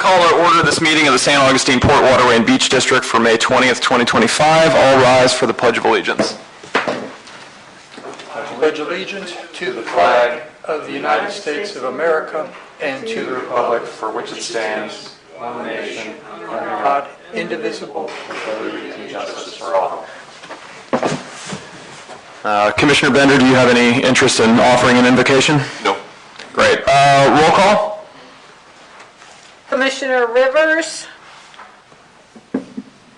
call to order this meeting of the St. Augustine Port Waterway and Beach District for May 20th, 2025. All rise for the Pledge of Allegiance. I pledge allegiance to the flag of the United States of America and to the republic for which it stands, one nation, under God, indivisible, with liberty and justice for all. Commissioner Bender, do you have any interest in offering an invocation? No. Great. Roll call. Commissioner Rivers,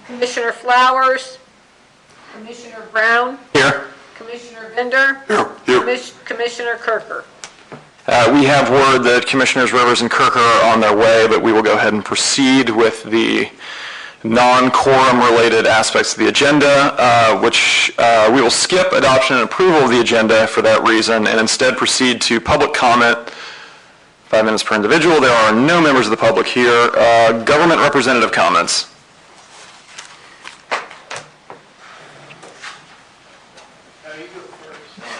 Commissioner Flowers, Commissioner Brown, Here. Commissioner Bender, Here. Commissioner Kirker. We have word that Commissioners Rivers and Kirker are on their way, but we will go ahead and proceed with the non-quorum related aspects of the agenda, which we will skip adoption and approval of the agenda for that reason and instead proceed to public comment. 5 minutes per individual. There are no members of the public here. Government representative comments. You go first.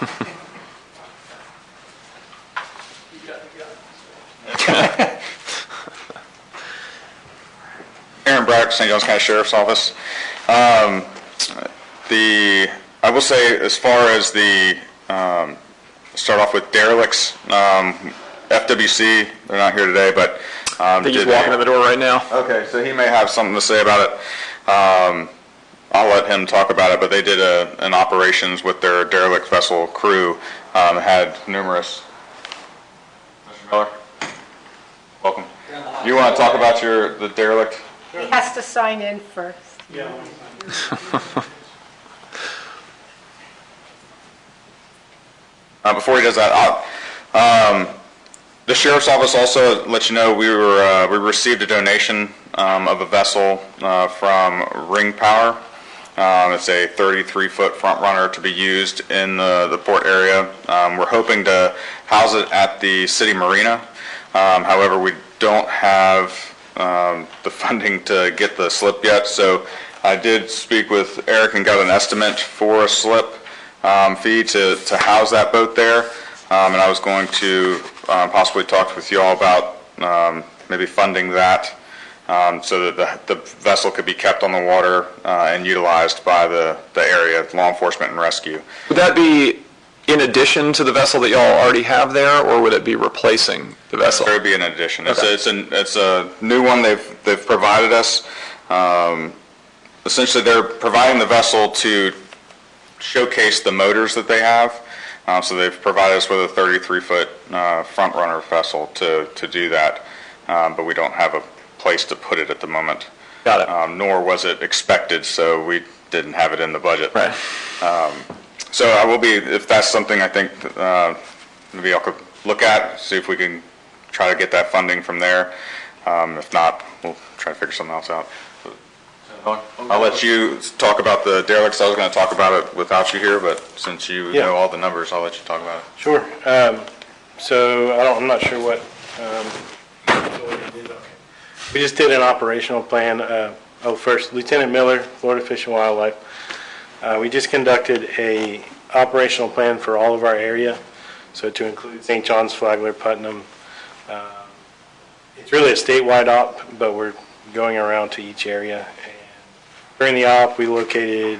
Aaron Brack, St. Johns County Sheriff's Office. I will say, as far as the start off with derelicts, FWC, they're not here today, but I think he's walking to the door right now. Okay, so he may have something to say about it. I'll let him talk about it, but they did an operations with their derelict vessel crew, had numerous. Mr. Miller, welcome. You want to talk about the derelict? He has to sign in first. Yeah. Before he does that, the Sheriff's Office also let you know we received a donation of a vessel from Ring Power. It's a 33-foot front runner to be used in the port area. We're hoping to house it at the city marina. However, we don't have the funding to get the slip yet, so I did speak with Eric and got an estimate for a slip fee to house that boat there, and I was going to possibly talk with you all about maybe funding that so that the vessel could be kept on the water and utilized by the area, law enforcement and rescue. Would that be in addition to the vessel that y'all already have there, or would it be replacing the vessel? There would be an addition. Okay. It's a new one they've provided us. Essentially, they're providing the vessel to showcase the motors that they have. So they've provided us with a 33-foot front runner vessel to do that, but we don't have a place to put it at the moment. Got it. Nor was it expected, so we didn't have it in the budget. Right. So I will be, if that's something I think maybe I could look at, see if we can try to get that funding from there. If not, we'll try to figure something else out. I'll let you talk about the derelicts. I was going to talk about it without you here, but since you know all the numbers, I'll let you talk about it. Sure. So I'm not sure what we just did an operational plan. First, Lieutenant Miller, Florida Fish and Wildlife. We just conducted a operational plan for all of our area, so to include St. John's, Flagler, Putnam. It's really a statewide op, but we're going around to each area. And during the op, we located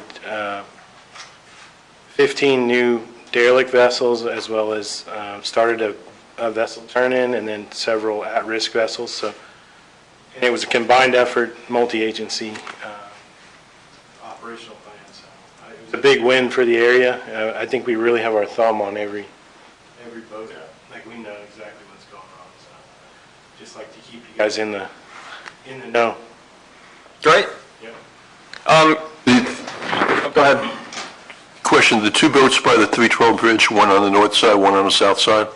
15 new derelict vessels, as well as started a vessel turn-in, and then several at-risk vessels. So, and it was a combined effort, multi-agency operational plan. So it was a big win for the area. I think we really have our thumb on every boat. Like, we know exactly what's going on. So just like to keep you guys in the know. Great. Yep. Go ahead. Question, the two boats by the 312 bridge, one on the north side, one on the south side,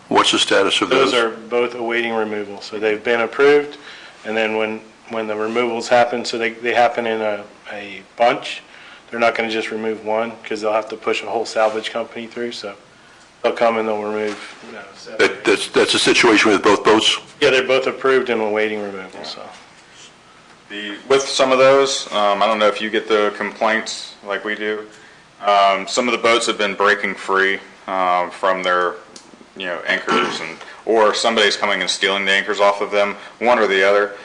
what's the status of those? Those are both awaiting removal. So they've been approved, and then when the removals happen, so they happen in a bunch. They're not going to just remove one, because they'll have to push a whole salvage company through. So they'll come and they'll remove 7. That's a situation with both boats? Yeah, they're both approved and awaiting removal. So With some of those, I don't know if you get the complaints like we do. Some of the boats have been breaking free from their anchors, or somebody's coming and stealing the anchors off of them, one or the other.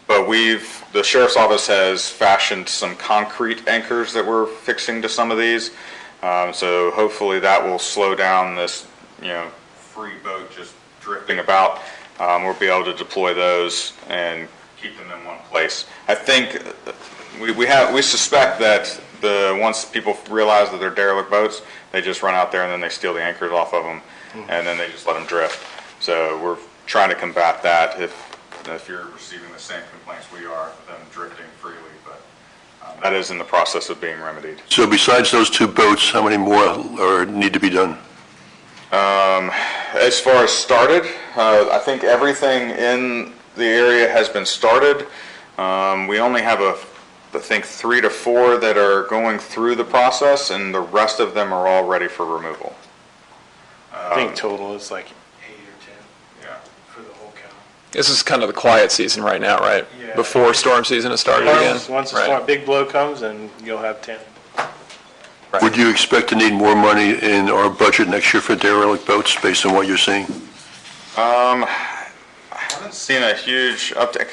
But the sheriff's office has fashioned some concrete anchors that we're fixing to some of these. So hopefully that will slow down this, free boat just drifting about. We'll be able to deploy those and keep them in one place. I think we suspect that once people realize that they're derelict boats, they just run out there and then they steal the anchors off of them, and then they just let them drift. So we're trying to combat that if you're receiving the same complaints we are, them drifting freely, but that is in the process of being remedied. So besides those 2 boats, how many more need to be done? As far as started, I think everything in the area has been started. We only have I think 3 to 4 that are going through the process, and the rest of them are all ready for removal. I think total is like 8 or 10 Yeah. for the whole county. This is kind of the quiet season right now, right? Yeah. Before storm season has started again? Once the Right. big blow comes, then you'll have 10. Right. Would you expect to need more money in our budget next year for derelict boats based on what you're seeing? I haven't seen a huge uptick.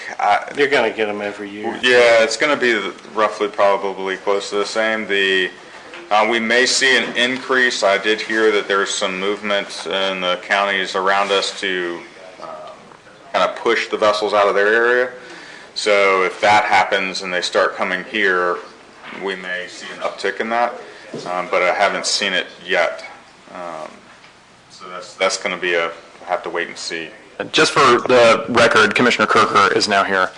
You're going to get them every year. Yeah, it's going to be roughly probably close to the same. We may see an increase. I did hear that there's some movement in the counties around us to kind of push the vessels out of their area. So if that happens and they start coming here, we may see an uptick in that, but I haven't seen it yet. So that's going to be I have to wait and see. Just for the record, Commissioner Kirker is now here.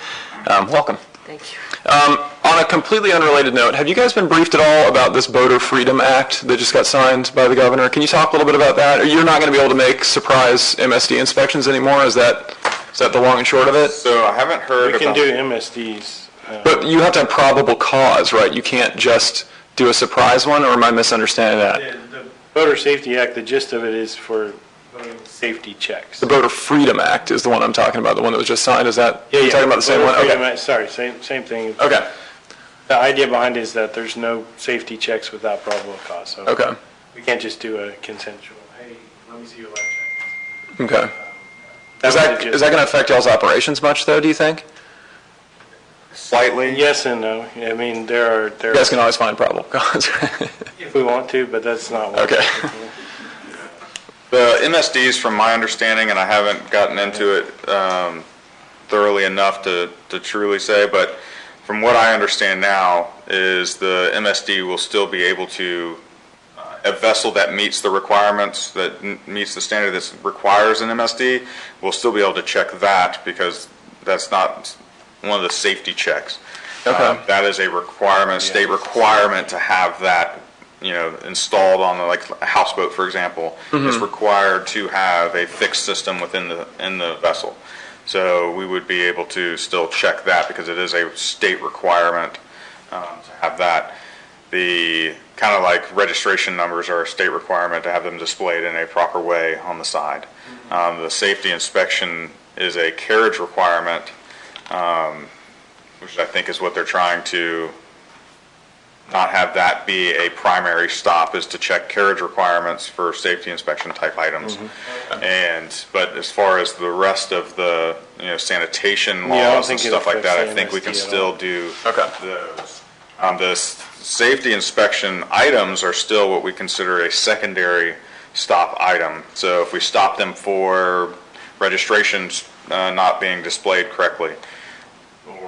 Welcome. Thank you. On a completely unrelated note, have you guys been briefed at all about this Boater Freedom Act that just got signed by the governor? Can you talk a little bit about that? You're not going to be able to make surprise MSD inspections anymore? Is that the long and short of it? So I haven't heard We can about... do MSDs. But you have to have probable cause, right? You can't just do a surprise one, or am I misunderstanding that? The Boater Safety Act, the gist of it is for safety checks. The Boater Freedom Act is the one I'm talking about, the one that was just signed. Is that, you're talking about the same Boater one? Freedom Okay. Act, sorry, same thing. Okay. The idea behind it is that there's no safety checks without probable cause. So Okay. we can't just do a consensual, hey, let me see your life jacket. Okay. That was the Is that going to affect y'all's operations much, though, do you think? Slightly. Yes and no. I mean, there You guys are, can always find probable cause. if we want to, but that's not what. Okay. The MSDs, from my understanding, and I haven't gotten into it thoroughly enough to truly say, but from what I understand now is the MSD will still be able to, a vessel that meets the requirements, that meets the standard that requires an MSD, will still be able to check that because that's not one of the safety checks. Okay. That is a requirement, a state requirement to have that installed on like a houseboat, for example, is required to have a fixed system within the vessel. So we would be able to still check that because it is a state requirement to have that. The kind of like registration numbers are a state requirement to have them displayed in a proper way on the side. The safety inspection is a carriage requirement, which I think is what they're trying to not have that be a primary stop, is to check carriage requirements for safety inspection type items. But as far as the rest of the sanitation Yeah, I don't laws and think it stuff like that, I affects think we can MSD at still all. do Okay. those. The safety inspection items are still what we consider a secondary stop item. So if we stop them for registrations not being displayed correctly,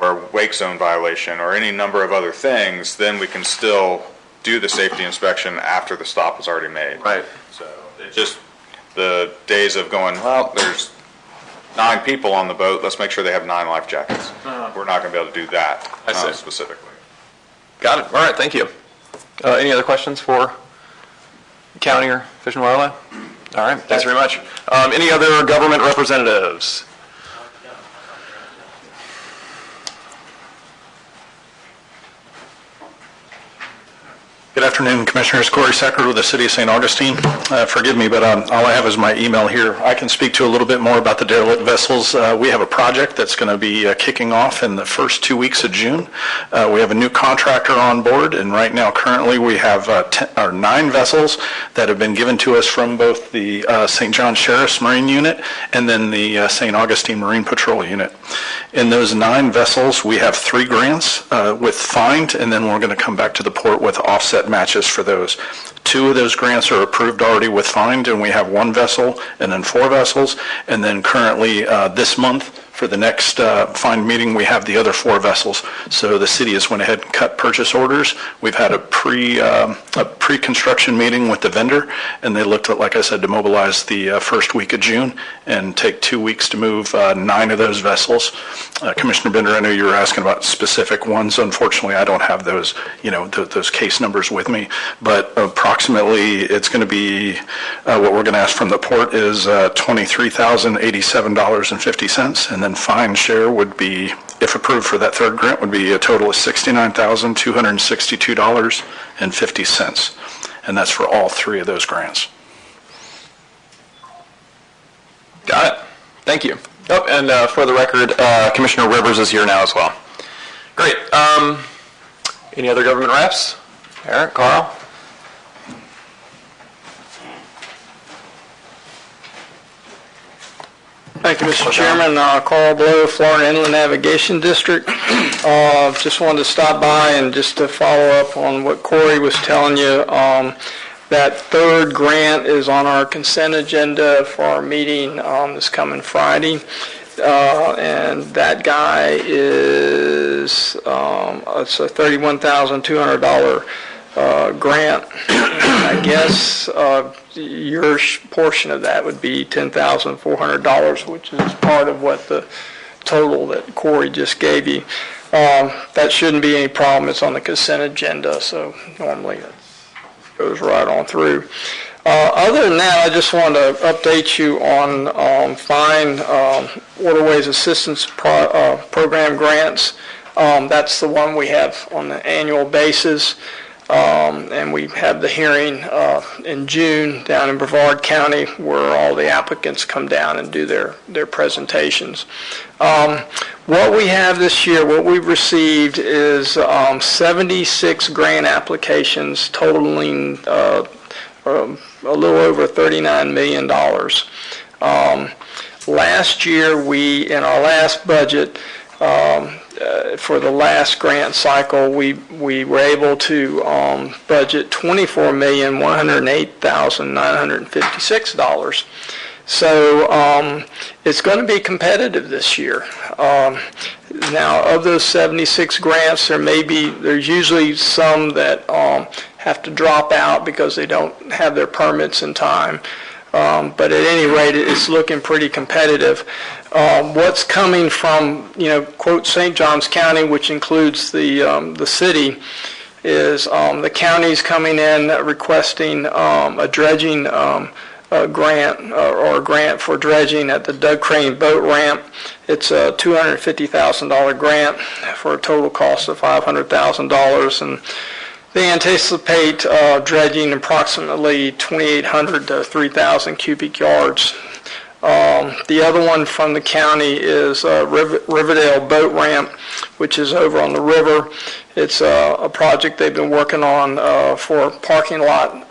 or wake zone violation, or any number of other things, then we can still do the safety inspection after the stop is already made. Right. So it just, the days of going, well, there's 9 people on the boat, let's make sure they have 9 life jackets. We're not going to be able to do that I see. specifically. Got it. All right, thank you. Any other questions for county or Fish and Wildlife? All right, thanks very much. Any other government representatives? Good afternoon, Commissioners. Corey Seckert with the City of St. Augustine. Forgive me, but all I have is my email here. I can speak to a little bit more about the derelict vessels. We have a project that's going to be kicking off in the first 2 weeks of June. We have a new contractor on board, and right now, currently, we have 9 vessels that have been given to us from both the St. John Sheriff's Marine Unit and then the St. Augustine Marine Patrol Unit. In those 9 vessels, we have 3 grants with find, and then we're going to come back to the port with offset matches for those. 2 of those grants are approved already with find, and we have 1 vessel and then 4 vessels. And then currently this month, for the next find meeting, we have the other 4 vessels. So the city has went ahead and cut purchase orders. We've had a pre-construction meeting with the vendor, and they looked at, like I said, to mobilize the first week of June and take 2 weeks to move 9 of those vessels. Commissioner Bender, I know you were asking about specific ones. Unfortunately, I don't have those, those case numbers with me, but approximately it's going to be, what we're going to ask from the port is $23,087.50, and then fine share would be, if approved for that 3rd grant, would be a total of $69,262.50, and that's for all 3 of those grants. Got it. Thank you. Oh, and for the record, Commissioner Rivers is here now as well. Great. Any other government reps? Eric, Carl? Thank you, Mr. Chairman. Carl Blow, Florida Inland Navigation District. Just wanted to stop by and just to follow up on what Corey was telling you. That 3rd grant is on our consent agenda for our meeting this coming Friday. And that guy is, it's a $31,200 grant. I guess your portion of that would be $10,400, which is part of what the total that Corey just gave you. That shouldn't be any problem. It's on the consent agenda, so normally that goes right on through. Other than that, I just wanted to update you on fine waterways assistance program grants. That's the one we have on an annual basis. And we have the hearing in June down in Brevard County where all the applicants come down and do their presentations. What we have this year, what we've received is 76 grant applications totaling a little over $39 million. Last year, in our last budget, for the last grant cycle, we were able to budget $24,108,956. So it's going to be competitive this year. Now, of those 76 grants, there's usually some that have to drop out because they don't have their permits in time. But at any rate, it's looking pretty competitive. What's coming from, quote, St. Johns County, which includes the city, is the county's coming in requesting a dredging grant or a grant for dredging at the Doug Crane boat ramp. It's a $250,000 grant for a total cost of $500,000, and they anticipate dredging approximately 2,800 to 3,000 cubic yards. The other one from the county is Riverdale Boat Ramp, which is over on the river. It's a project they've been working on for a parking lot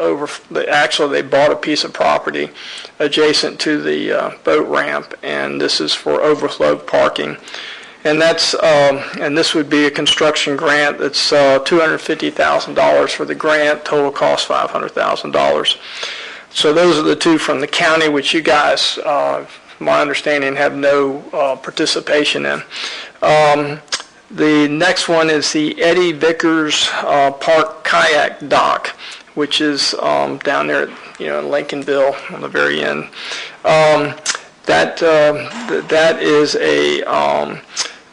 actually they bought a piece of property adjacent to the boat ramp, and this is for overflow parking. And and this would be a construction grant that's $250,000 for the grant, total cost $500,000. So those are the 2 from the county, which you guys, my understanding, have no participation in. The next one is the Eddie Vickers Park Kayak Dock, which is down there, in Lincolnville on the very end. That is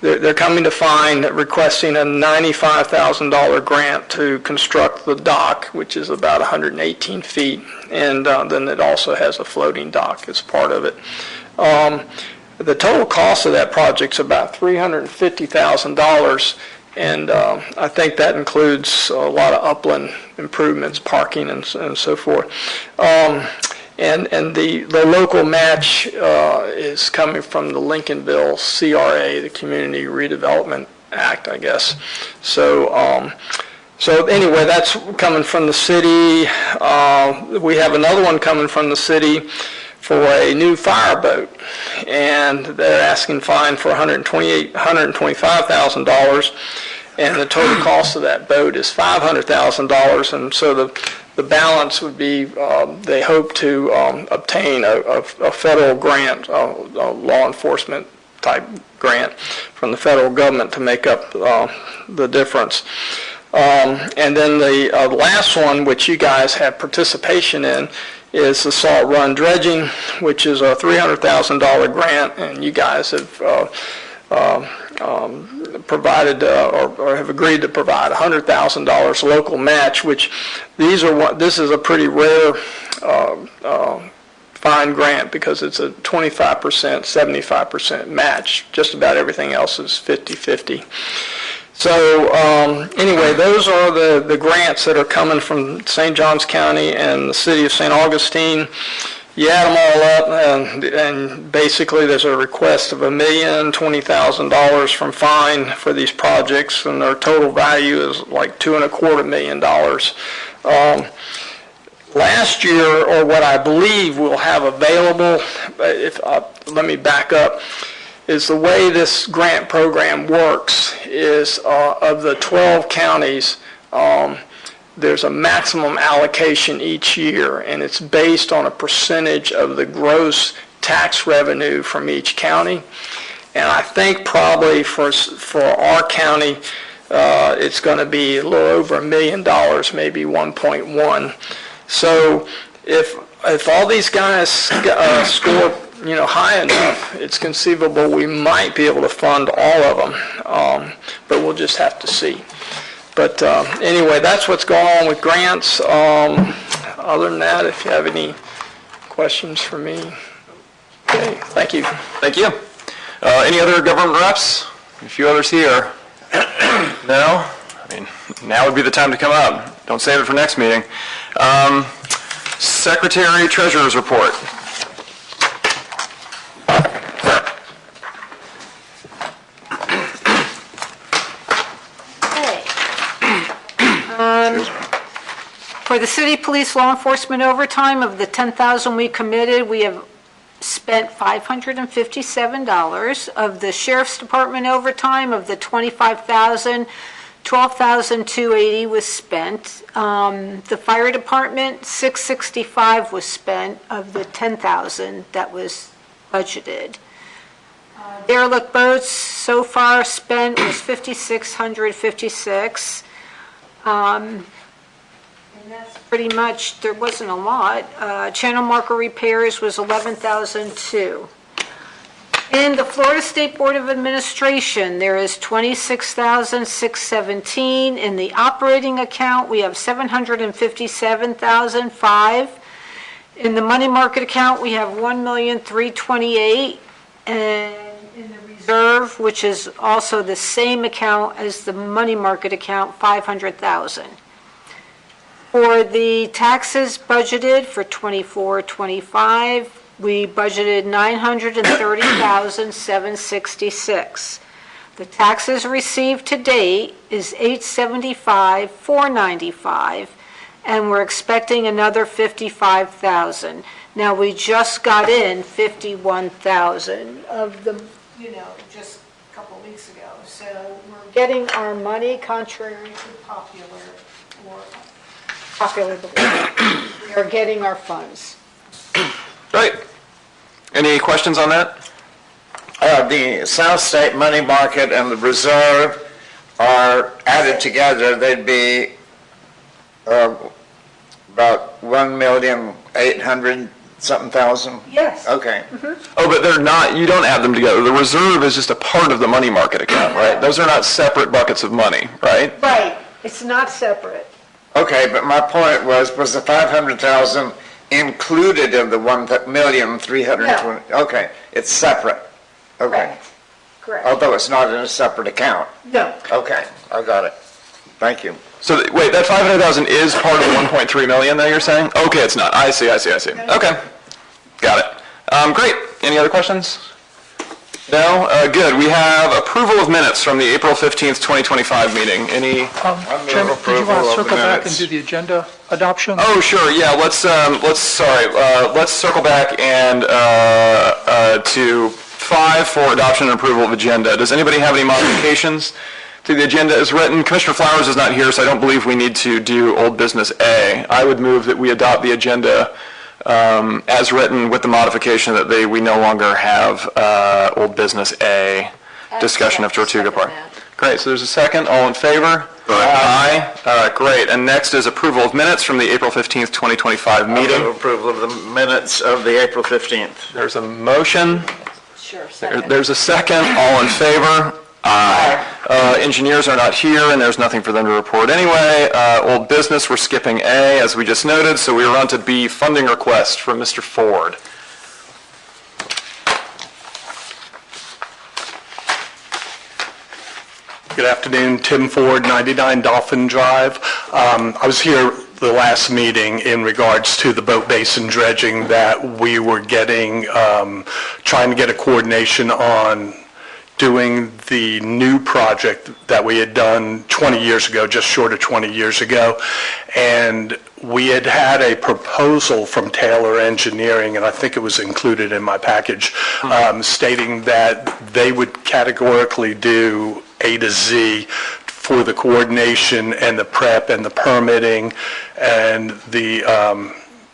they're coming to find requesting a $95,000 grant to construct the dock, which is about 118 feet, and then it also has a floating dock as part of it. The total cost of that project is about $350,000, and I think that includes a lot of upland improvements, parking and so forth. And the local match is coming from the Lincolnville CRA, the Community Redevelopment Act, I guess. So so anyway, that's coming from the city. We have another one coming from the city for a new fireboat, and they're asking fine for $125,000, and the total cost of that boat is $500,000, and so the balance would be, they hope to obtain a federal grant, a law enforcement type grant from the federal government to make up the difference. And then the last one, which you guys have participation in, is the Salt Run dredging, which is a $300,000 grant, and you guys have provided or have agreed to provide $100,000 local match, which this is a pretty rare fine grant because it's a 25%, 75% match. Just about everything else is 50-50. So anyway, those are the grants that are coming from St. Johns County and the city of St. Augustine. You add them all up, and basically there's a request of $1,020,000 from fine for these projects, and their total value is like $2.25 million. Last year, or what I believe we'll have available, let me back up, is the way this grant program works is of the 12 counties, there's a maximum allocation each year, and it's based on a percentage of the gross tax revenue from each county. And I think probably for our county, it's going to be a little over $1 million, maybe 1.1. So if all these guys score high enough, it's conceivable we might be able to fund all of them, but we'll just have to see. But anyway, that's what's going on with grants. Other than that, if you have any questions for me. Okay, thank you. Thank you. Any other government reps? A few others here. No? I mean, now would be the time to come up. Don't save it for next meeting. Secretary Treasurer's report. For the city police law enforcement overtime, of the $10,000 we committed, we have spent $557. Of the sheriff's department overtime, of the $25,000, $12,280 was spent. The fire department, $665 was spent of the $10,000 that was budgeted. Derelict boats so far spent was $5,656. And that's pretty much, there wasn't a lot. Channel marker repairs was $11,002. In the Florida State Board of Administration, there is $26,617. In the operating account, we have $757,005. In the money market account, we have $1,328,000. And in the reserve, which is also the same account as the money market account, $500,000. For the taxes budgeted for 24-25, we budgeted $930,766. The taxes received to date is $875,495, and we're expecting another $55,000. Now, we just got in $51,000 of the, just a couple of weeks ago. So we're getting our money, contrary to popular belief. We are getting our funds. Great. Any questions on that? The South State money market and the reserve are added together. They'd be about 1,800,000. Yes. Okay. Oh, but they're not, you don't add them together. The reserve is just a part of the money market account, right? Those are not separate buckets of money, right? Right. It's not separate. Okay, but my point was the 500,000 included in the 1,320,000? No. Okay, it's separate. Okay. Correct. Although it's not in a separate account. No. Okay, I got it. Thank you. So, wait, that 500,000 is part of the 1.3 million that you're saying? Okay, it's not. I see. Okay. Got it. Great. Any other questions? No? Good. We have approval of minutes from the April 15th, 2025 meeting. Any? Chairman, did you want approval to of circle back and minutes. do the agenda adoption? Oh, sure, yeah, let's circle back and, to 5 for adoption and approval of agenda. Does anybody have any modifications to the agenda as written? Commissioner Flowers is not here, so I don't believe we need to do old business A. I would move that we adopt the agenda, as written with the modification that we no longer have, old business A, discussion of Tortuga Park. Great, so there's a second, all in favor? Aye. Great, and next is approval of minutes from the April 15th, 2025 meeting. Approval of the minutes of the April 15th. There's a motion, Sure, second. there's a second, all in favor? Aye. Engineers are not here, and there's nothing for them to report anyway. Old business, we're skipping A, as we just noted, so we are on to B, funding request from Mr. Ford. Good afternoon, Tim Ford, 99 Dolphin Drive. I was here the last meeting in regards to the boat basin dredging that we were getting, trying to get a coordination on doing the new project that we had done 20 years ago, just short of 20 years ago. And we had had a proposal from Taylor Engineering, and I think it was included in my package, stating that they would categorically do A to Z for the coordination and the prep and the permitting and the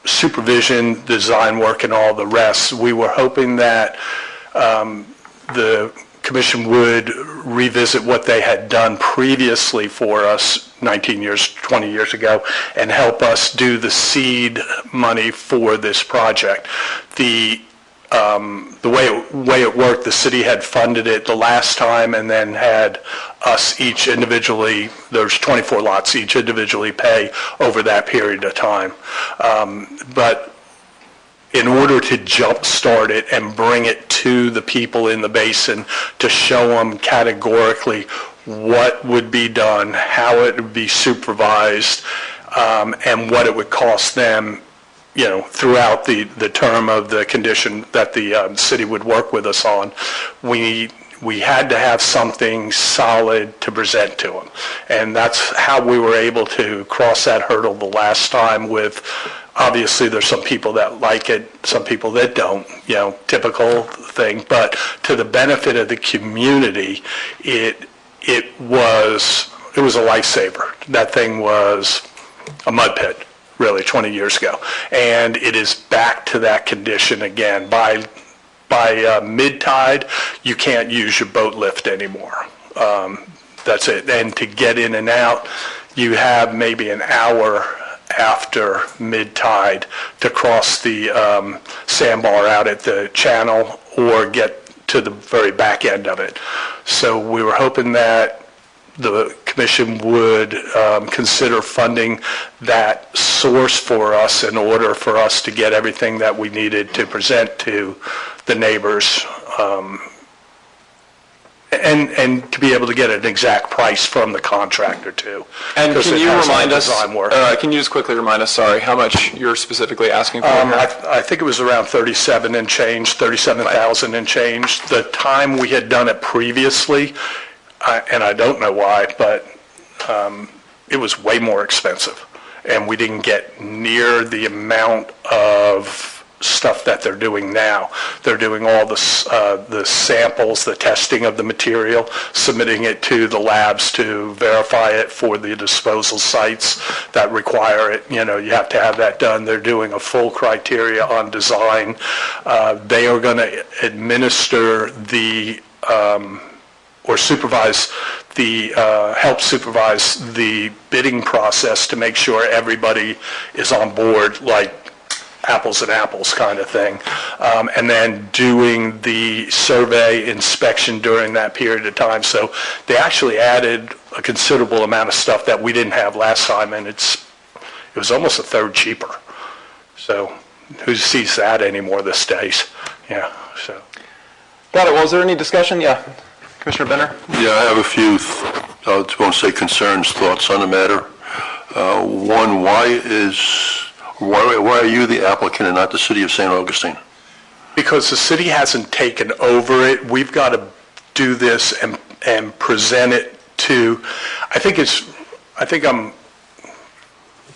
supervision, design work, and all the rest. We were hoping that the Commission would revisit what they had done previously for us 19 years, 20 years ago, and help us do the seed money for this project. The way it worked, the city had funded it the last time and then had us each individually, there's 24 lots, each individually pay over that period of time. But in order to jumpstart it and bring it to the people in the basin to show them categorically what would be done, how it would be supervised, and what it would cost them, throughout the term of the condition that the city would work with us on, we had to have something solid to present to them. And that's how we were able to cross that hurdle the last time with, obviously, there's some people that like it, some people that don't, typical thing. But to the benefit of the community, it was a lifesaver. That thing was a mud pit, really, 20 years ago. And it is back to that condition again. By mid-tide, you can't use your boat lift anymore. That's it. And to get in and out, you have maybe an hour after mid-tide to cross the sandbar out at the channel or get to the very back end of it. So we were hoping that the commission would consider funding that source for us in order for us to get everything that we needed to present to the neighbors, and to be able to get an exact price from the contractor too. And Because can it you has remind all us, design work. can you just quickly remind us, sorry, how much you're specifically asking for? I think it was around 37 and change, 37,000 and change. The time we had done it previously, and I don't know why, but it was way more expensive. And we didn't get near the amount of stuff that they're doing now. They're doing all the samples, the testing of the material, submitting it to the labs to verify it for the disposal sites that require it. You have to have that done. They're doing a full criteria on design. They are going to administer or supervise help supervise the bidding process to make sure everybody is on board, like apples and apples kind of thing. And then doing the survey inspection during that period of time. So they actually added a considerable amount of stuff that we didn't have last time, and it was almost a third cheaper. So who sees that anymore these days? Yeah, so. Got it. Well, is there any discussion? Yeah. Commissioner Benner? Yeah, I have a few, I won't say concerns, thoughts on the matter. One, why are you the applicant and not the city of St. Augustine? Because the city hasn't taken over it, we've got to do this and present it to,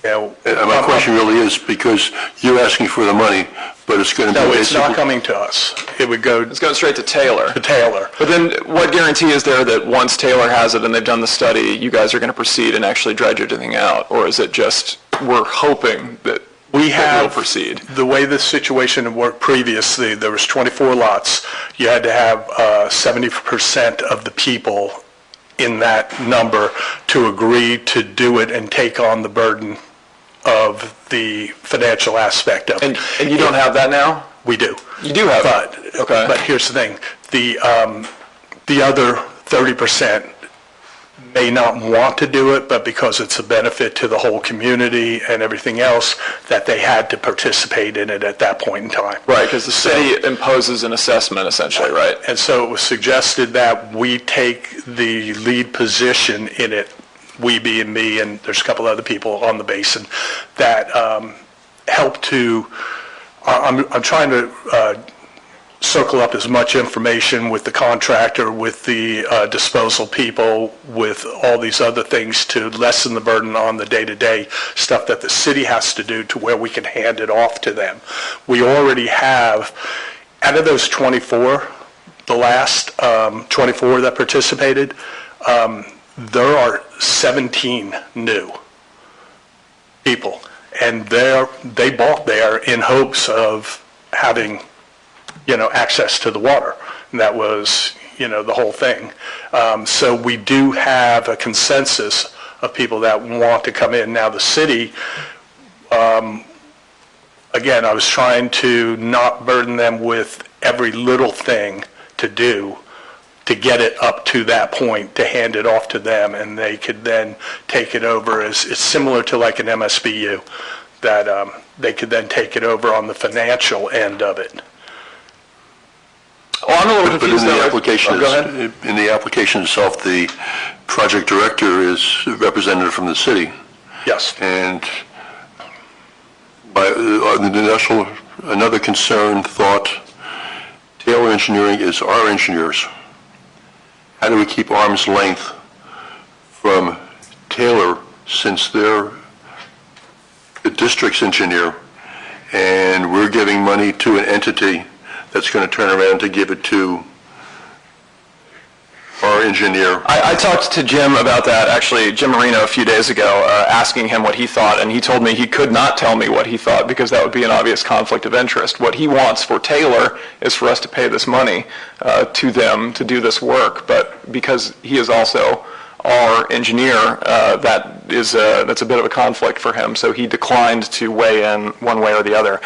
And my question really is, because you're asking for the money, but it's going to be No, it's not basically... coming to us. It would go It's going straight to Taylor. to Taylor. But then what guarantee is there that once Taylor has it and they've done the study, you guys are going to proceed and actually dredge everything out? Or is it just, we're hoping that We that we'll have, proceed? the way the situation had worked previously, there was 24 lots. You had to have 70% of the people in that number to agree to do it and take on the burden of the financial aspect of it. And you don't have that now? We do. You do have But, it? Okay. But here's the thing, the other 30% may not want to do it, but because it's a benefit to the whole community and everything else, that they had to participate in it at that point in time. Right, because the city imposes an assessment essentially, right? And so it was suggested that we take the lead position in it, we being me, and there's a couple other people on the basin that help to, I'm trying to circle up as much information with the contractor, with the disposal people, with all these other things to lessen the burden on the day-to-day stuff that the city has to do to where we can hand it off to them. We already have, out of those 24, the last 24 that participated, there are 17 new people. And they bought there in hopes of having access to the water. And that was, the whole thing. So we do have a consensus of people that want to come in. Now, the city, again, I was trying to not burden them with every little thing to do to get it up to that point, to hand it off to them, and they could then take it over. It's similar to like an MSBU, that they could then take it over on the financial end of it. Well, I'm a little But in confused the though. application, Go ahead. in the application itself, the project director is represented from the city. Yes. And by another concern, thought, Taylor Engineering is our engineers. How do we keep arm's length from Taylor, since they're the district's engineer, and we're giving money to an entity that's going to turn around to give it to our engineer? I talked to Jim about that, actually, Jim Marino, a few days ago, asking him what he thought, and he told me he could not tell me what he thought because that would be an obvious conflict of interest. What he wants for Taylor is for us to pay this money to them to do this work, but because he is also our engineer, that's a bit of a conflict for him, so he declined to weigh in one way or the other.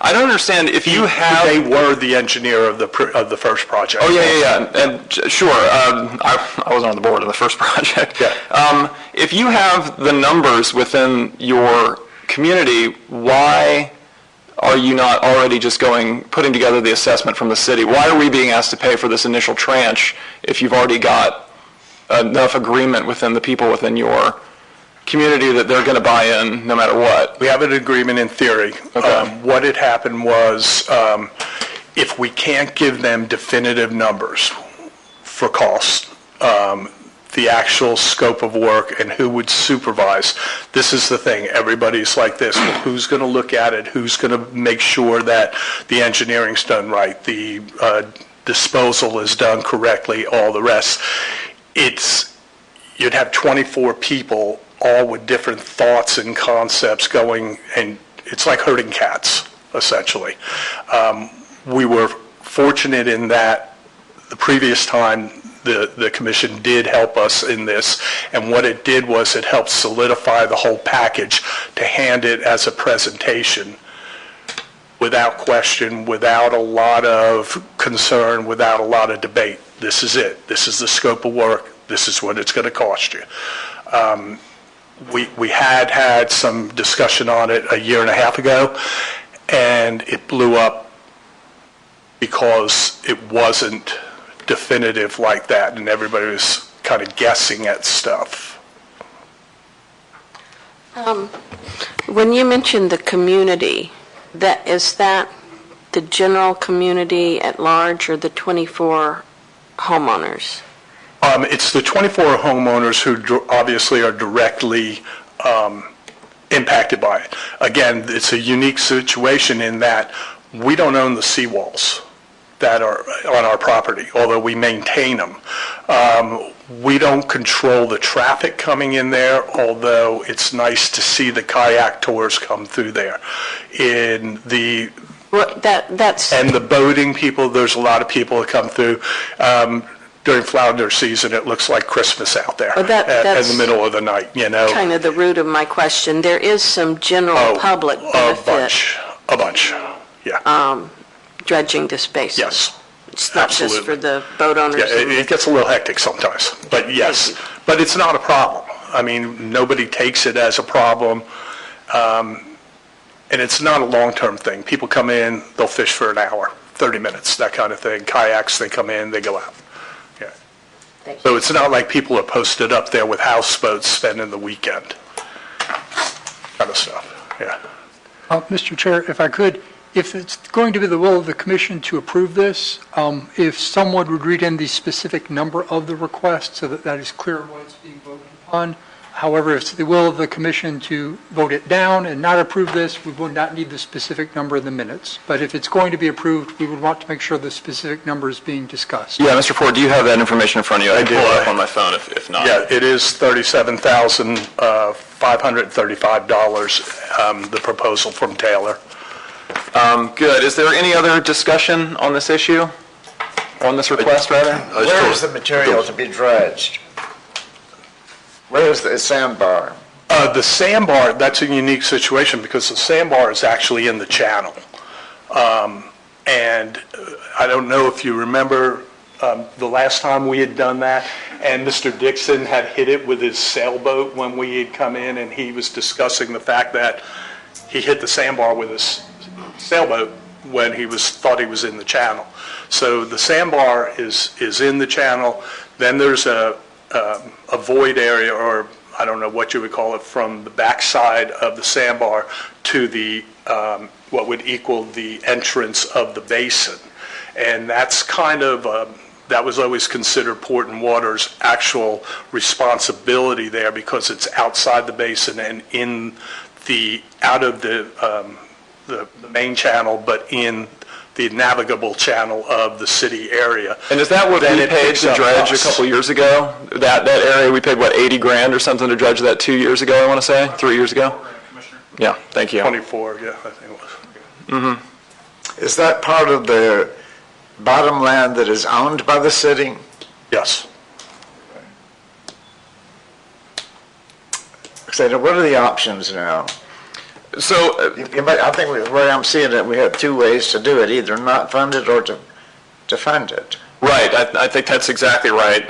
I don't understand if you have... They were the engineer of the first project. Oh, yeah, and sure, I wasn't on the board of the first project. Yeah. If you have the numbers within your community, why are you not already just putting together the assessment from the city? Why are we being asked to pay for this initial tranche if you've already got enough agreement within the people within your community that they're going to buy in no matter what? We have an agreement in theory. Okay. What had happened was, if we can't give them definitive numbers for cost, the actual scope of work and who would supervise, this is the thing, everybody's like this, well, who's going to look at it, who's going to make sure that the engineering's done right, the disposal is done correctly, all the rest. You'd have 24 people, all with different thoughts and concepts going, and it's like herding cats, essentially. We were fortunate in that the previous time, the commission did help us in this, and what it did was it helped solidify the whole package to hand it as a presentation without question, without a lot of concern, without a lot of debate. This is it. This is the scope of work. This is what it's going to cost you. We had some discussion on it a year and a half ago, and it blew up because it wasn't definitive like that, and everybody was kind of guessing at stuff. When you mentioned the community, is that the general community at large or the 24 homeowners? It's the 24 homeowners who obviously are directly impacted by it. Again, it's a unique situation in that we don't own the seawalls that are on our property, although we maintain them. We don't control the traffic coming in there, although it's nice to see the kayak tours come through there. And the boating people, there's a lot of people that come through. During flounder season, it looks like Christmas out there in the middle of the night, you know. Kind of the root of my question. There is some general public benefit. A bunch, yeah. Dredging this basin. Yes. It's not just for the boat owners. Yeah, it gets a little hectic sometimes, but yes. But it's not a problem. I mean, nobody takes it as a problem. And it's not a long-term thing. People come in, they'll fish for an hour, 30 minutes, that kind of thing. Kayaks, they come in, they go out. Yeah. So it's not like people are posted up there with houseboats spending the weekend. Kind of stuff, yeah. Mr. Chair, if I could, if it's going to be the will of the commission to approve this, if someone would read in the specific number of the request so that that is clear what it's being voted upon. However, if it's the will of the commission to vote it down and not approve this, we would not need the specific number in the minutes. But if it's going to be approved, we would want to make sure the specific number is being discussed. Yeah, Mr. Ford, do you have that information in front of you? I can pull it up on my phone if not. Yeah, it is $37,535, the proposal from Taylor. Good. Is there any other discussion on this issue? On this request, rather? Where is the material to be dredged? Where is the sandbar? The sandbar, that's a unique situation because the sandbar is actually in the channel. And I don't know if you remember the last time we had done that, and Mr. Dixon had hit it with his sailboat when we had come in, and he was discussing the fact that he hit the sandbar with his sailboat when he thought he was in the channel. So the sandbar is in the channel. Then there's a void area, or I don't know what you would call it, from the backside of the sandbar to the what would equal the entrance of the basin. And that's kind of, that was always considered Port and Water's actual responsibility there because it's outside the basin and out of the main channel, but in the navigable channel of the city area. And is that what we paid to dredge a couple years ago? That area, we paid, what, 80 grand or something to dredge that 2 years ago, I want to say? 3 years ago? Yeah, thank you. 24, yeah, I think it was. Mm-hmm. Is that part of the bottomland that is owned by the city? Yes. So what are the options now? So, I think where I'm seeing it, we have two ways to do it, either not fund it or to fund it. right, I think that's exactly right.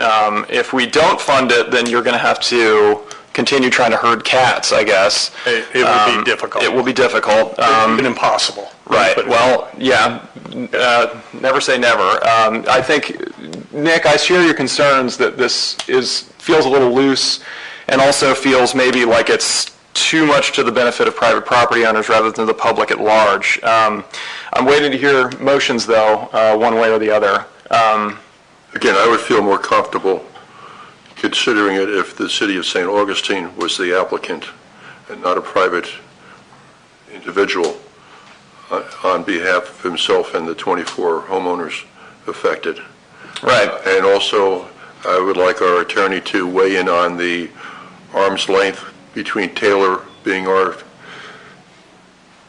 If we don't fund it, then you're going to have to continue trying to herd cats, I guess. It would be difficult. It will be difficult. Even impossible. Right, well, yeah, never say never. I think, Nick, I share your concerns that this feels a little loose and also feels maybe like it's too much to the benefit of private property owners rather than the public at large. I'm waiting to hear motions, though, one way or the other. Again, I would feel more comfortable considering it if the city of St. Augustine was the applicant and not a private individual on behalf of himself and the 24 homeowners affected. Right. And also, I would like our attorney to weigh in on the arm's length between Taylor being our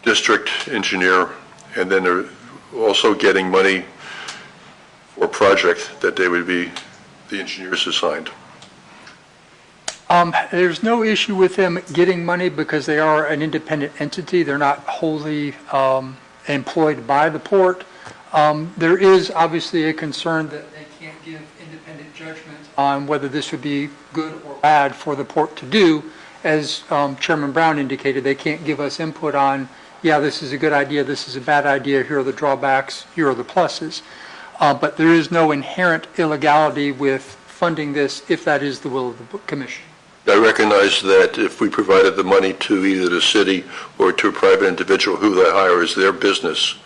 district engineer and then they're also getting money for a project that they would be the engineers assigned. There's no issue with them getting money because they are an independent entity. They're not wholly employed by the port. There is obviously a concern that they can't give independent judgment on whether this would be good or bad for the port to do. As Chairman Brown indicated, they can't give us input on, yeah, this is a good idea, this is a bad idea, here are the drawbacks, here are the pluses. But there is no inherent illegality with funding this if that is the will of the commission. I recognize that if we provided the money to either the city or to a private individual, who they hire is their business.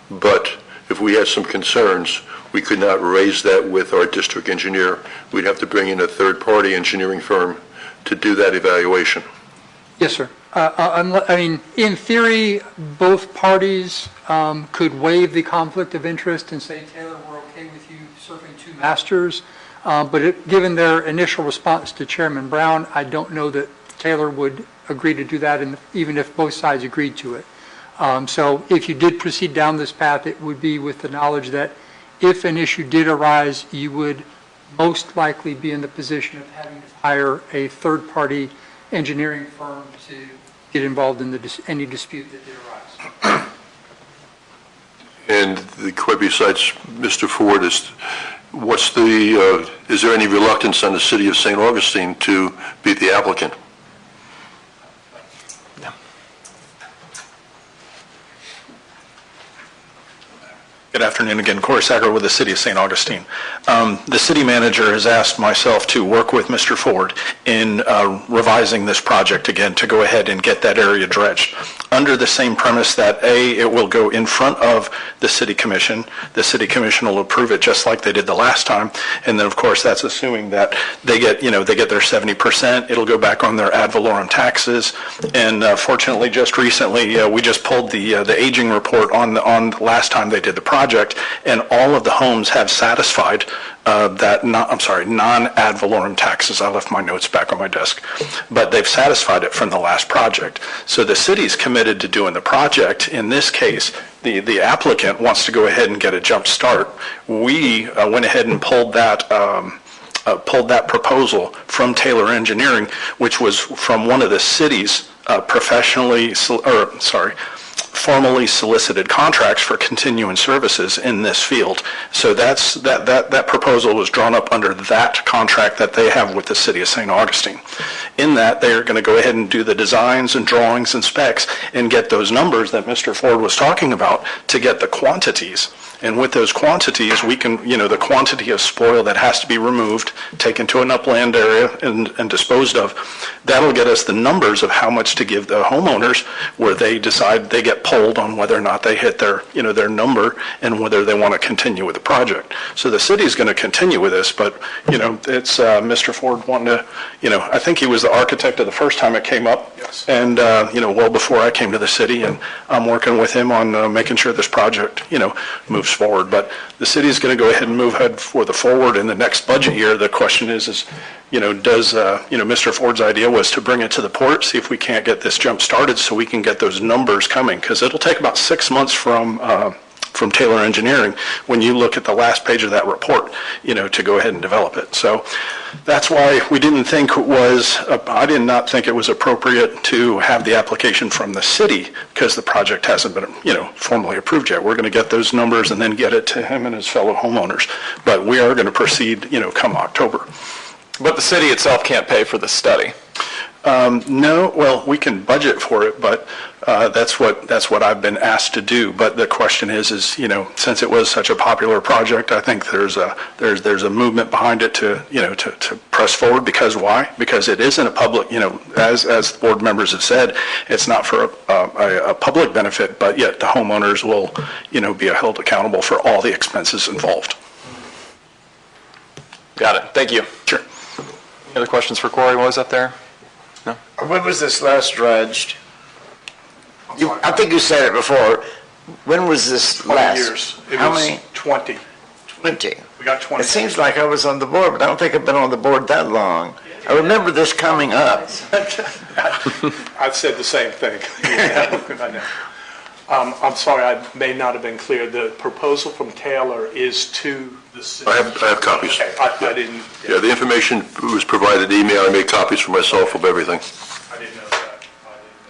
But if we had some concerns, we could not raise that with our district engineer. We'd have to bring in a third-party engineering firm to do that evaluation. Yes, sir. I mean, in theory, both parties could waive the conflict of interest and say, Taylor, we're okay with you serving two masters. But given their initial response to Chairman Brown, I don't know that Taylor would agree to do that, even if both sides agreed to it. So if you did proceed down this path, it would be with the knowledge that if an issue did arise, you would most likely be in the position of having to hire a third-party engineering firm to get involved in any dispute that did arise. And besides Mr. Ford, is there any reluctance on the city of St. Augustine to be the applicant? Good afternoon again. Corey Sacker with the City of St. Augustine. The city manager has asked myself to work with Mr. Ford in revising this project again to go ahead and get that area dredged under the same premise that it will go in front of the City Commission. The City Commission will approve it just like they did the last time. And then, of course, that's assuming that they get their 70%. It'll go back on their ad valorem taxes. And fortunately, just recently, we just pulled the aging report on the last time they did the project, and all of the homes have satisfied non-ad valorem taxes. I left my notes back on my desk, but they've satisfied it from the last project. So the city's committed to doing the project. In this case, the applicant wants to go ahead and get a jump start. We went ahead and pulled that proposal from Taylor Engineering, which was from one of the city's formally solicited contracts for continuing services in this field. So that proposal was drawn up under that contract that they have with the City of St. Augustine. In that, they are going to go ahead and do the designs and drawings and specs and get those numbers that Mr. Ford was talking about to get the quantities. And with those quantities, we can, the quantity of spoil that has to be removed, taken to an upland area and disposed of, that'll get us the numbers of how much to give the homeowners where they decide they get polled on whether or not they hit their number and whether they want to continue with the project. So the city's going to continue with this, but, it's Mr. Ford wanting to, I think he was the architect of the first time it came up. Yes. And, well before I came to the city, and I'm working with him on making sure this project, moves forward. But the city is going to go ahead and move ahead forward in the next budget year. The question is does Mr. Ford's idea was to bring it to the port, see if we can't get this jump started so we can get those numbers coming, because it'll take about 6 months from Taylor Engineering, when you look at the last page of that report, to go ahead and develop it. So that's why we didn't think I did not think it was appropriate to have the application from the city, because the project hasn't been, formally approved yet. We're going to get those numbers and then get it to him and his fellow homeowners. But we are going to proceed, come October. But the city itself can't pay for the study. No, well, we can budget for it, but that's what I've been asked to do. But the question is since it was such a popular project, I think there's a movement behind it to press forward. Because why? Because it isn't a public, as board members have said, it's not for a public benefit, but yet the homeowners will be held accountable for all the expenses involved. Got it. Thank you. Sure. Any other questions for Corey while he's up there? No? When was this last dredged? I think you said it before. When was this 20 last? years. It How was many? 20. 20. We got 20. It seems like I was on the board, but I don't think I've been on the board that long. I remember this coming up. I've said the same thing. I know. I'm sorry, I may not have been clear. The proposal from Taylor is to the city. I have copies. Okay, I didn't. Yeah, the information was provided email. I made copies for myself of everything. I didn't know that.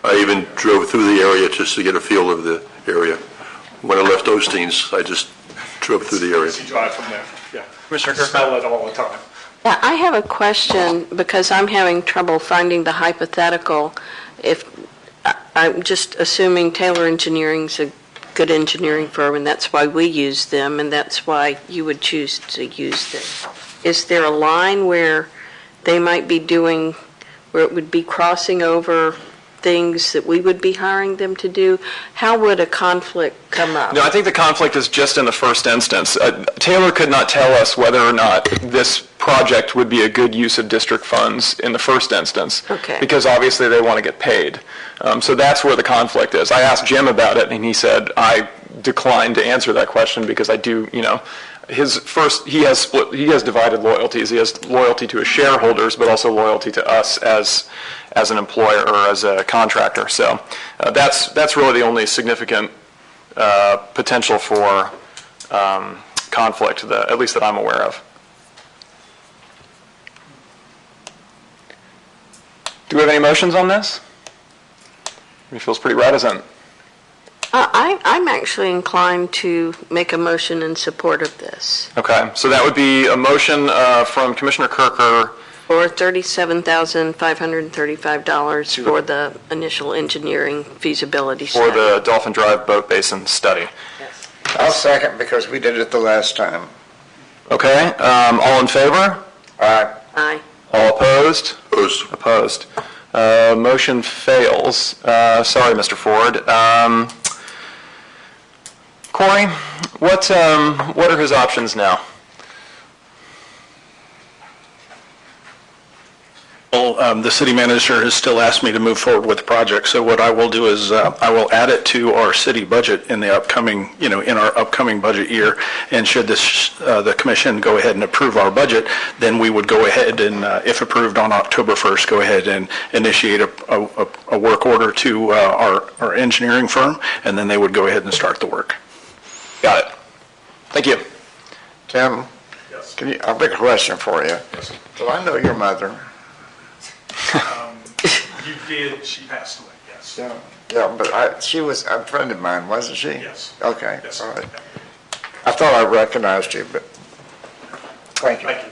I even drove through the area just to get a feel of the area. When I left Osteen's, I just drove through the area. Easy drive from there, yeah. Commissioner Kirk? Smell it all the time. Yeah, I have a question because I'm having trouble finding the hypothetical. I'm just assuming Taylor Engineering's a good engineering firm, and that's why we use them, and that's why you would choose to use them. Is there a line where they might be doing where it would be crossing over things that we would be hiring them to do? How would a conflict come up? No, I think the conflict is just in the first instance. Taylor could not tell us whether or not this project would be a good use of district funds in the first instance. Okay. Because obviously they want to get paid. So that's where the conflict is. I asked Jim about it, and he said, I declined to answer that question because I do, he has divided loyalties. He has loyalty to his shareholders, but also loyalty to us as an employer or as a contractor. So that's really the only significant potential for conflict, at least that I'm aware of. Do we have any motions on this? He feels pretty reticent. I'm actually inclined to make a motion in support of this. Okay, so that would be a motion from Commissioner Kirker For $37,535 for the initial engineering feasibility for study. the Dolphin Drive Boat Basin study. I'll second because we did it the last time. Okay, all in favor? Aye. All opposed? Opposed. Opposed. Motion fails. Sorry, Mr. Ford. Corey, what are his options now? Well, the city manager has still asked me to move forward with the project, so what I will do is I will add it to our city budget in the upcoming, in our upcoming budget year, and should the commission go ahead and approve our budget, then we would go ahead and, if approved on October 1st, go ahead and initiate a work order to our engineering firm, and then they would go ahead and start the work. Got it. Thank you. Tim? Yes. I've got a question for you. Yes. Do I know your mother? You did, she passed away, yes. Yeah, but she was a friend of mine, wasn't she? Yes. Okay, Yes. all right. I thought I recognized you, but thank you. Thank you.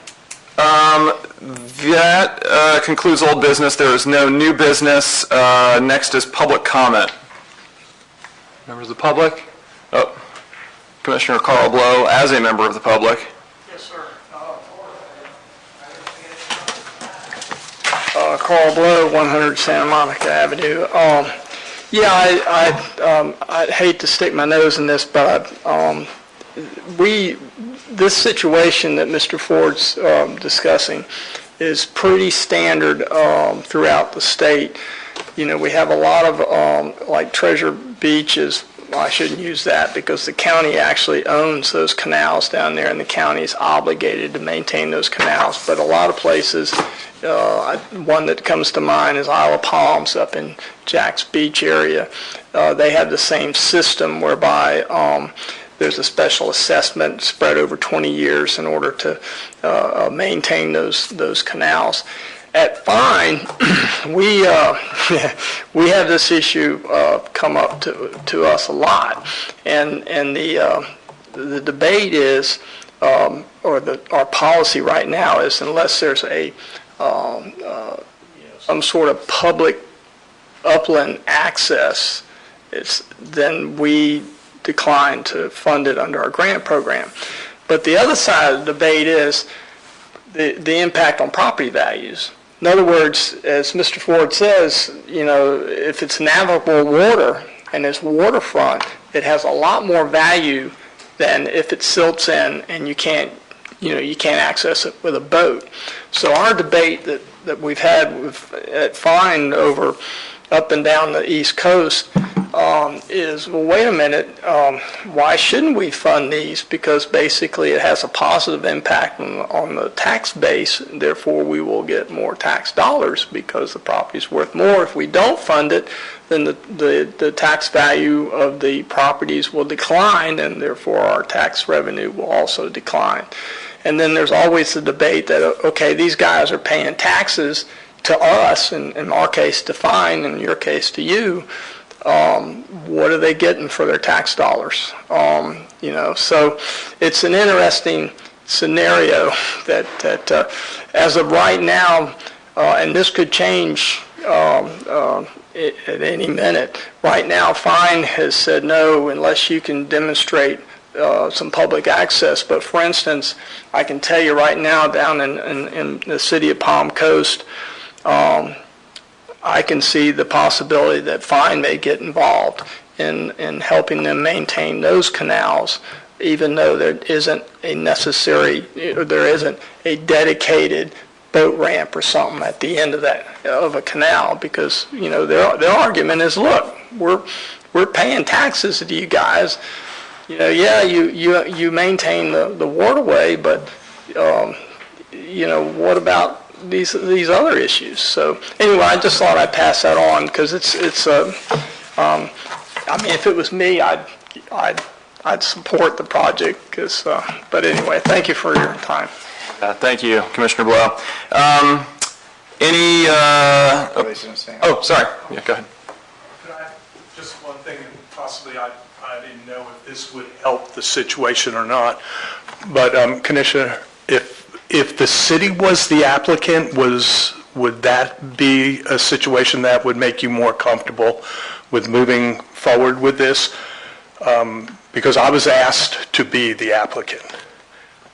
That concludes old business. There is no new business. Next is public comment. Members of the public? Oh, Commissioner Carl Blow, as a member of the public. Yes, sir. Carl Blow, 100 Santa Monica Avenue. I'd hate to stick my nose in this, but this situation that Mr. Ford's discussing is pretty standard throughout the state. We have a lot of, like Treasure Beach is, well, I shouldn't use that because the county actually owns those canals down there, and the county is obligated to maintain those canals. But a lot of places, one that comes to mind is Isle of Palms up in Jack's Beach area. They have the same system whereby there's a special assessment spread over 20 years in order to maintain those canals. At Fine, we have this issue come up to us a lot, and the debate is, our policy right now is, unless there's some sort of public upland access, then we decline to fund it under our grant program. But the other side of the debate is the impact on property values. In other words, as Mr. Ford says, if it's navigable water and it's waterfront, it has a lot more value than if it silts in and you can't access it with a boat. So our debate that we've had at Fine over up and down the East Coast is, well, wait a minute, why shouldn't we fund these? Because basically it has a positive impact on the tax base, and therefore we will get more tax dollars because the property's worth more. If we don't fund it, then the tax value of the properties will decline, and therefore our tax revenue will also decline. And then there's always the debate that, okay, these guys are paying taxes to us, in our case to Fine, in your case to you. What are they getting for their tax dollars? So it's an interesting scenario that as of right now, and this could change at any minute. Right now, Fine has said no unless you can demonstrate some public access. But for instance, I can tell you right now down in the city of Palm Coast, I can see the possibility that fine may get involved in helping them maintain those canals, even though there isn't a dedicated boat ramp or something at the end of a canal, because, their argument is, look, we're paying taxes to you guys. You maintain the waterway, but, what about these other issues? So anyway, I just thought I'd pass that on, because if it was me, I'd support the project, but anyway, thank you for your time. Thank you, Commissioner Blau. Sorry. Yeah, go ahead. Just one thing, possibly I didn't know if this would help the situation or not, but Commissioner, if the city was the applicant, would that be a situation that would make you more comfortable with moving forward with this? Because I was asked to be the applicant.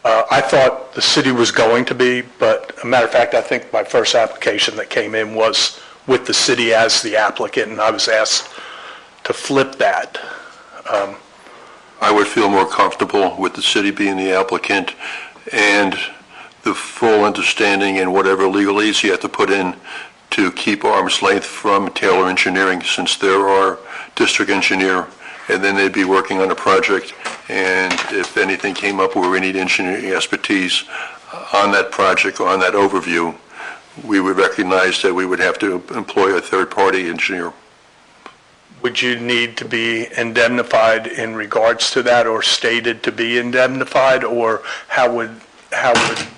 I thought the city was going to be, but a matter of fact, I think my first application that came in was with the city as the applicant, and I was asked to flip that. I would feel more comfortable with the city being the applicant and the full understanding and whatever legalese you have to put in to keep arm's length from Taylor Engineering, since they're our district engineer, and then they'd be working on a project, and if anything came up where we need engineering expertise on that project or on that overview, we would recognize that we would have to employ a third-party engineer. Would you need to be indemnified in regards to that, or stated to be indemnified, or how would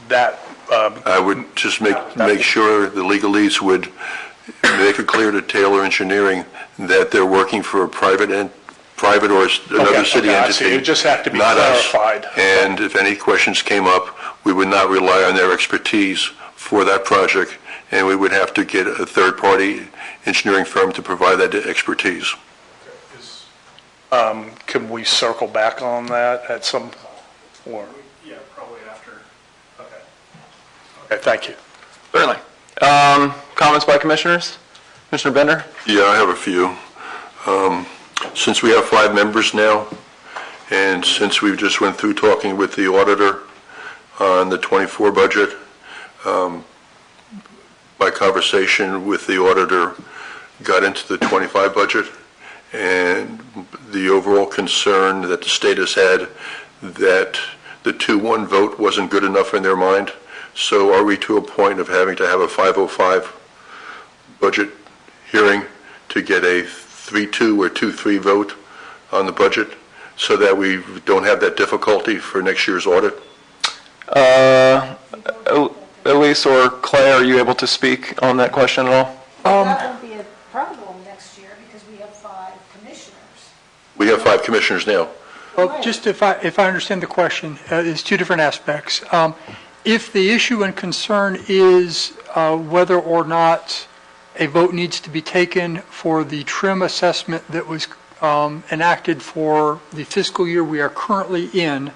that? I would just make sure the legalese would make it clear to Taylor Engineering that they're working for a private or another city entity. It would just have to be not clarified. Us. And if any questions came up, we would not rely on their expertise for that project, and we would have to get a third-party engineering firm to provide that expertise. Can we circle back on that at some point? Or? Yeah, probably after. Okay, thank you. Certainly. Comments by commissioners? Commissioner Bender? Yeah, I have a few. Since we have 5 members now, and since we just went through talking with the auditor on the 24 budget, my conversation with the auditor got into the 25 budget, and the overall concern that the state has had that the 2-1 vote wasn't good enough in their mind. So are we to a point of having to have a 505 budget hearing to get a 3-2 or 2-3 vote on the budget so that we don't have that difficulty for next year's audit? Elise or Clay, are you able to speak on that question at all? That won't be a problem next year because we have 5 commissioners. We have 5 commissioners now. Well, just if I understand the question, it's 2 different aspects. If the issue and concern is whether or not a vote needs to be taken for the trim assessment that was enacted for the fiscal year we are currently in,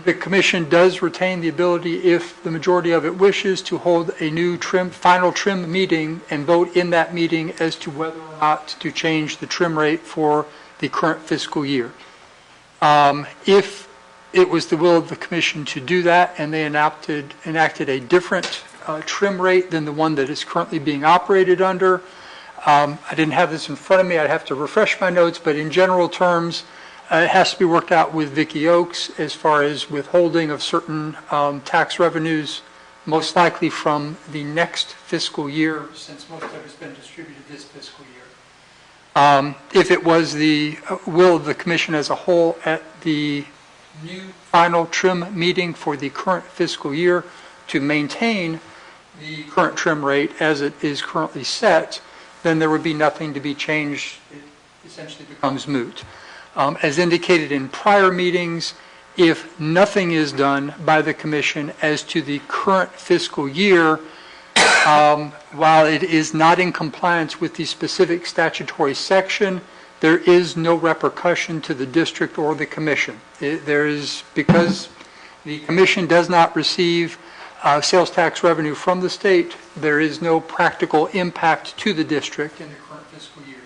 the commission does retain the ability, if the majority of it wishes, to hold a new final trim meeting and vote in that meeting as to whether or not to change the trim rate for the current fiscal year. If it was the will of the commission to do that and they enacted a different trim rate than the one that is currently being operated under, I didn't have this in front of me, I'd have to refresh my notes, but in general terms, it has to be worked out with Vicki Oaks as far as withholding of certain tax revenues, most likely from the next fiscal year, since most of it has been distributed this fiscal year. If it was the will of the commission as a whole at the new final trim meeting for the current fiscal year to maintain the current trim rate as it is currently set, then there would be nothing to be changed. It essentially becomes moot. As indicated in prior meetings, if nothing is done by the commission as to the current fiscal year, while it is not in compliance with the specific statutory section, there is no repercussion to the district or the commission. Because the commission does not receive sales tax revenue from the state, there is no practical impact to the district in the current fiscal year.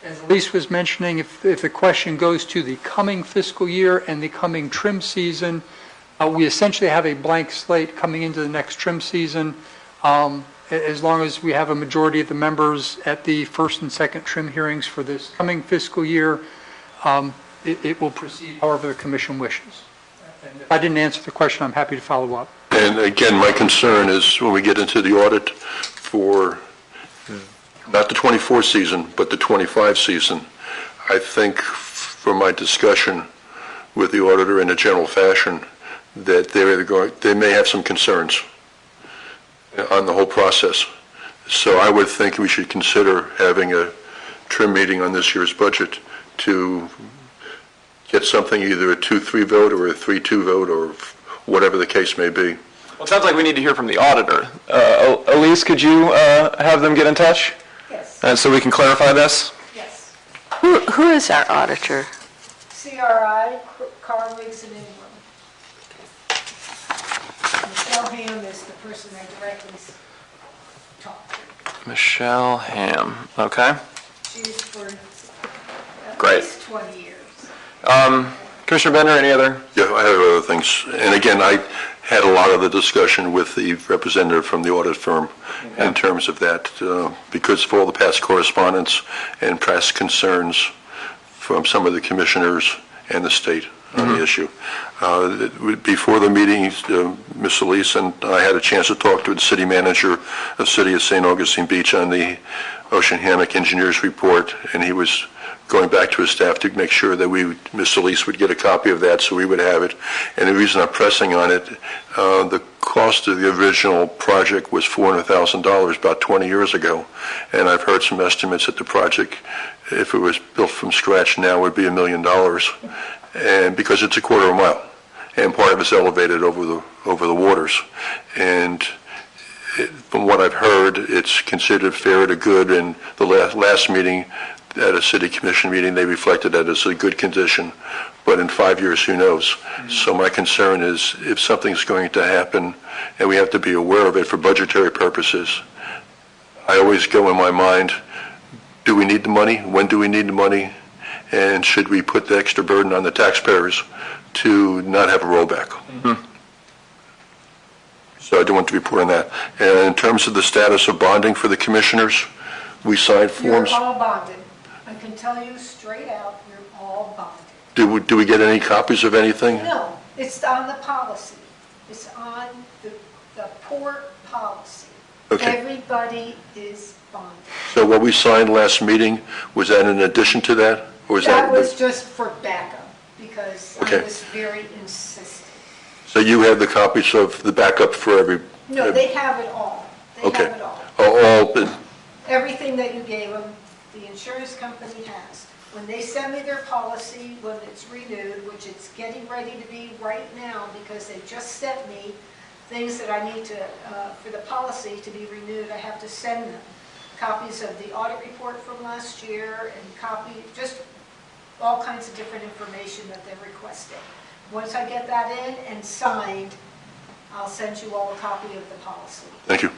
As Elise was mentioning, if the question goes to the coming fiscal year and the coming trim season, we essentially have a blank slate coming into the next trim season. As long as we have a majority of the members at the first and second trim hearings for this coming fiscal year, it will proceed however the commission wishes. And if I didn't answer the question, I'm happy to follow up. And again, my concern is when we get into the audit for not the 24 season, but the 25 season, I think from my discussion with the auditor in a general fashion, that they may have some concerns on the whole process. So I would think we should consider having a trim meeting on this year's budget to get something, either a 2-3 vote or a 3-2 vote or whatever the case may be. Well, it sounds like we need to hear from the auditor. Elise, could you have them get in touch? Yes, And so we can clarify this? yes. Who is our auditor? CRI, Carl Riggs and Ingram. Michelle Ham is the person I directly talk to. Michelle Ham, okay. She's for at Great. least 20 years. Commissioner Bender, any other? Yeah, I have other things. And again, I had a lot of the discussion with the representative from the audit firm in terms of that, because of all the past correspondence and past concerns from some of the commissioners and the state on the issue. Before the meeting, Ms. Elise and I had a chance to talk to the city manager of the city of St. Augustine Beach on the Ocean Hammock Engineers Report, and he was going back to his staff to make sure that Ms. Elise would get a copy of that so we would have it. And the reason I'm pressing on it, the cost of the original project was $400,000 about 20 years ago. And I've heard some estimates that the project, if it was built from scratch now, would be $1 million. And because it's a quarter of a mile, and part of it's elevated over the waters. And from what I've heard, it's considered fair to good. And the last meeting, at a city commission meeting, they reflected that as a good condition, but in 5 years, who knows? So my concern is if something's going to happen, and we have to be aware of it for budgetary purposes, I always go in my mind, do we need the money? When do we need the money? And should we put the extra burden on the taxpayers to not have a rollback? So I do want to report on that. And in terms of the status of bonding for the commissioners, we signed forms. You're all bonded. I can tell you straight out, you're all bonded. Do we get any copies of anything? No, it's on the policy. It's on the port policy. Okay. Everybody is bonded. So what we signed last meeting, was that in addition to that? Or was That was just for backup, because I Okay. was very insistent. So you have the copies of the backup for every? No, they have it all. They Okay. have it all. All, Everything that you gave them, the insurance company has. When they send me their policy, when it's renewed, which it's getting ready to be right now, because they just sent me things that I need to, for the policy to be renewed, I have to send them copies of the audit report from last year and just all kinds of different information that they're requesting. Once I get that in and signed, I'll send you all a copy of the policy. thank you.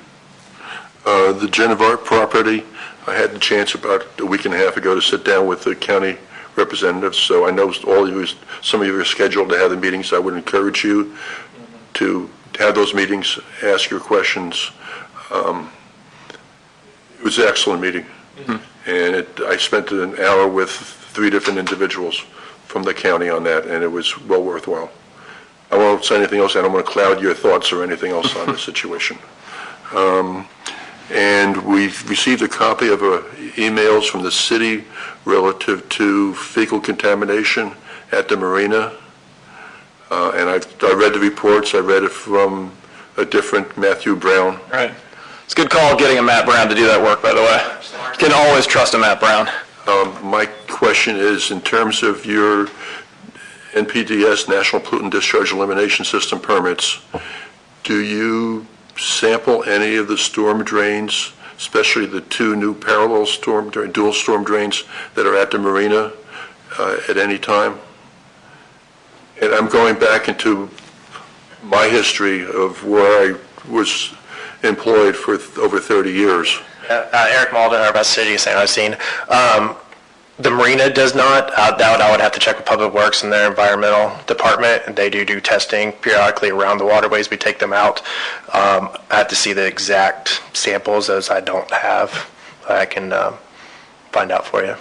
The Genevart property, I had the chance about a week and a half ago to sit down with the county representatives, so I know some of you are scheduled to have the meetings. I would encourage you to have those meetings, ask your questions. It was an excellent meeting, and I spent an hour with 3 different individuals from the county on that, and it was well worthwhile. I won't say anything else. I don't want to cloud your thoughts or anything else on the situation. And we've received a copy of emails from the city relative to fecal contamination at the marina. And I read the reports. I read it from a different Matthew Brown. Right. It's a good call getting a Matt Brown to do that work, by the way. You can always trust a Matt Brown. My question is, in terms of your NPDES, National Pollutant Discharge Elimination System permits, do you sample any of the storm drains, especially the 2 new parallel dual storm drains that are at the marina at any time? And I'm going back into my history of where I was employed for over 30 years. Eric Malden, Arbor City, St. Augustine. The marina does not. That I would have to check with Public Works and their environmental department. And they do testing periodically around the waterways. We take them out. I have to see the exact samples, as I don't have. I can find out for you.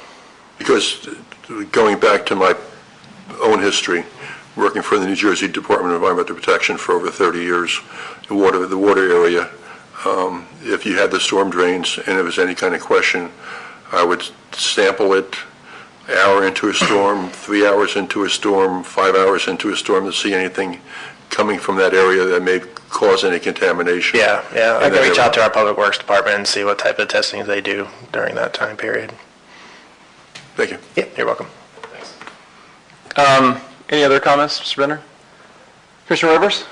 Because going back to my own history, working for the New Jersey Department of Environmental Protection for over 30 years, the water area, if you had the storm drains and there was any kind of question, I would sample it an hour into a storm, 3 hours into a storm, 5 hours into a storm to see anything coming from that area that may cause any contamination. Yeah. I can reach out to our Public Works department and see what type of testing they do during that time period. Thank you. Yeah, you're welcome. Any other comments, Mr. Bender? Commissioner Rivers?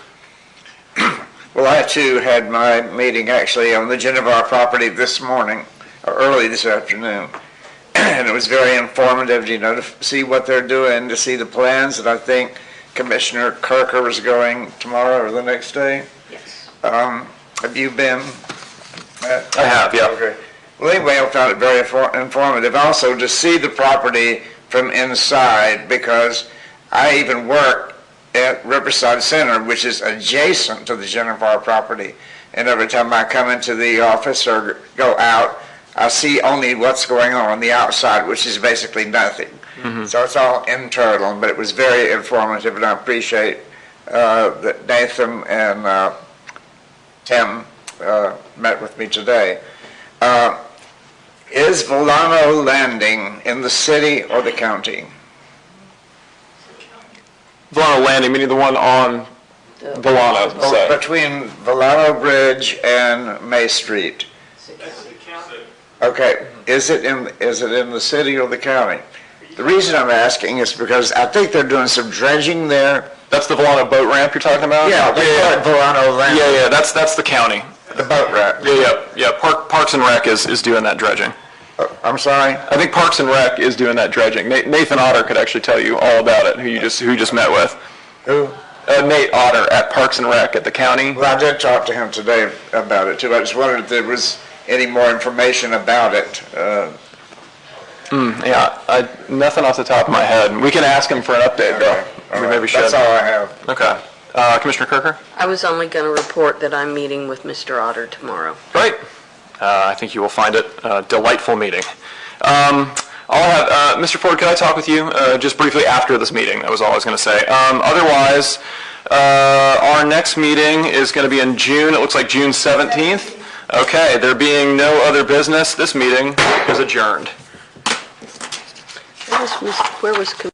Well, I too had my meeting actually on the Geneva property this morning, or early this afternoon. And it was very informative, to see what they're doing, to see the plans. And I think Commissioner Kirker was going tomorrow or the next day. Yes. Have you been? I have, yeah. Okay. Well, anyway, I found it very informative. Also, to see the property from inside, because I even work at Riverside Center, which is adjacent to the Geneva property. And every time I come into the office or go out, I see only what's going on the outside, which is basically nothing. Mm-hmm. So it's all internal, but it was very informative, and I appreciate that Nathan and Tim met with me today. Is Volano Landing in the city or the county? Volano Landing, meaning the one on Volano. So. Between Volano Bridge and May Street. Okay, is it in the city or the county? The reason I'm asking is because I think they're doing some dredging there. That's the Volano boat ramp you're talking about? Yeah, they call it Volano Landing. Yeah, that's the county. The boat ramp. Yeah. Parks and Rec is doing that dredging. I'm sorry? I think Parks and Rec is doing that dredging. Nathan Otter could actually tell you all about it, who you just met with. Who? Nate Otter at Parks and Rec at the county. Well, I did talk to him today about it too. I just wondered if there was any more information about it. Nothing off the top of my head. We can ask him for an update, though. All We right. maybe should. That's all I have. Okay. Commissioner Kirker? I was only going to report that I'm meeting with Mr. Otter tomorrow. Great. I think you will find it a delightful meeting. Mr. Ford, could I talk with you just briefly after this meeting? That was all I was going to say. Otherwise, our next meeting is going to be in June. It looks like June 17th. Okay, there being no other business, this meeting is adjourned. Where was